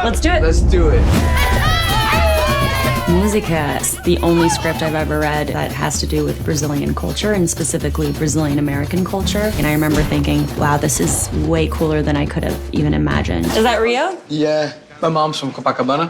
Let's do it. Let's do it. Música is the only script I've ever read that has to do with Brazilian culture and specifically Brazilian American culture. And I remember thinking, wow, this is way cooler than I could have even imagined. Is that Rio? Yeah. My mom's from Copacabana.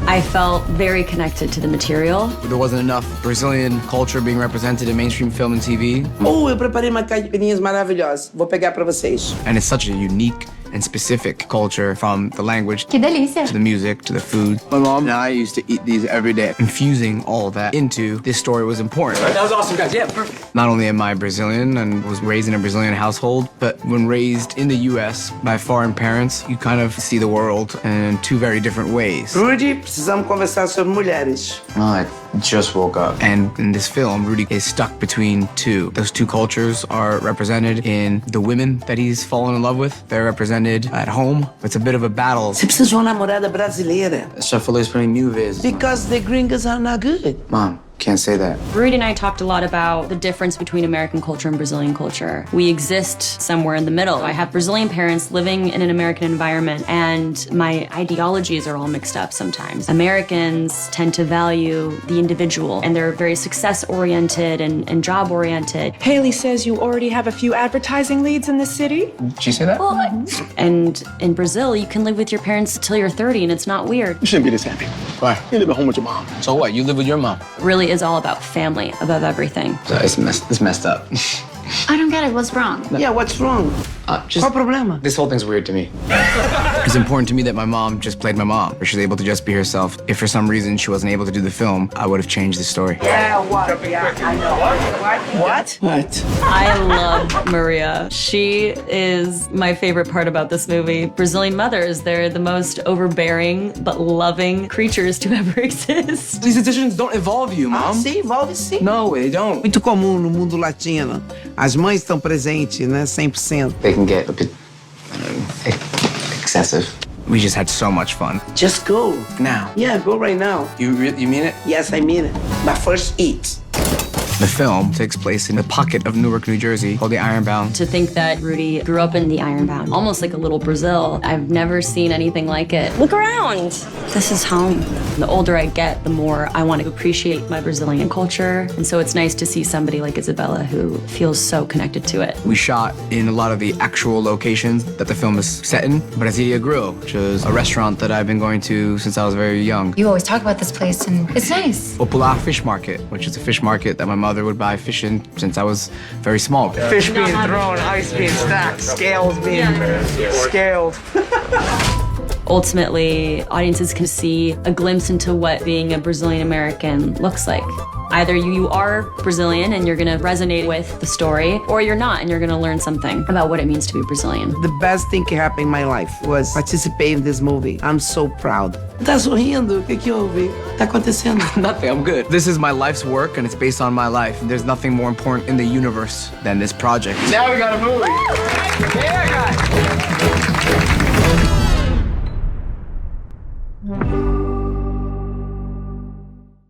I felt very connected to the material. There wasn't enough Brazilian culture being represented in mainstream film and TV. Oh, eu preparei uma caipirinhas maravilhosas. Vou pegar pra vocês. And it's such a unique and specific culture, from the language Que delícia. to the music to the food. My mom and I used to eat these every day. Infusing all of that into this story was important. That was awesome, guys. Yeah, perfect. Not only am I Brazilian and was raised in a Brazilian household, but when raised in the US by foreign parents, you kind of see the world in two very different ways. Rudy, precisamos conversar sobre mulheres. I just woke up. And in this film, Rudy is stuck between two. Those two cultures are represented in the women that he's fallen in love with. They're represented at home. It's a bit of a battle. Você precisa de uma namorada brasileira. Já falou isso pra mim mil vezes. Because the gringos are not good. Mom, can't say that. Rudy and I talked a lot about the difference between American culture and Brazilian culture. We exist somewhere in the middle. I have Brazilian parents living in an American environment, and my ideologies are all mixed up sometimes. Americans tend to value the individual, and they're very success-oriented and job-oriented. Haley says you already have a few advertising leads in the city. Did she say that? And in Brazil, you can live with your parents till you're 30, and it's not weird. You shouldn't be this happy. Why? You live at home with your mom. So what? You live with your mom? Really is all about family above everything. So it's messed up. I don't get it. What's wrong? Yeah, what's wrong? Qual o problema? This whole thing's weird to me. It's important to me that my mom just played my mom. She was able to just be herself. If for some reason she wasn't able to do the film, I would have changed the story. Yeah, what? Yeah, I know. What? What? I love Maria. She is my favorite part about this movie. Brazilian mothers, they're the most overbearing but loving creatures to ever exist. These decisions don't involve you, Mom. Sim, envolve sim. No, they don't. Muito comum no mundo latino. As mães estão presentes, né? 100%. They can get a bit excessive. We just had so much fun. Just go. Now. Yeah, go right now. You mean it? Yes, I mean it. But first eat. The film takes place in a pocket of Newark, New Jersey called the Ironbound. To think that Rudy grew up in the Ironbound, almost like a little Brazil. I've never seen anything like it. Look around. This is home. The older I get, the more I want to appreciate my Brazilian culture. And so it's nice to see somebody like Isabella who feels so connected to it. We shot in a lot of the actual locations that the film is set in. Brasilia Grill, which is a restaurant that I've been going to since I was very young. You always talk about this place, and it's nice. Popular Fish Market, which is a fish market that my mother would buy fish in since I was very small. Fish being thrown, ice being stacked, scales being scaled. Ultimately, audiences can see a glimpse into what being a Brazilian American looks like. Either you are Brazilian and you're gonna resonate with the story, or you're not and you're gonna learn something about what it means to be Brazilian. The best thing that happened in my life was participating in this movie. I'm so proud. Tá sorrindo? O que houve? Tá acontecendo? Nothing, I'm good. This is my life's work and it's based on my life. There's nothing more important in the universe than this project. Now we got a movie. Yeah, guys.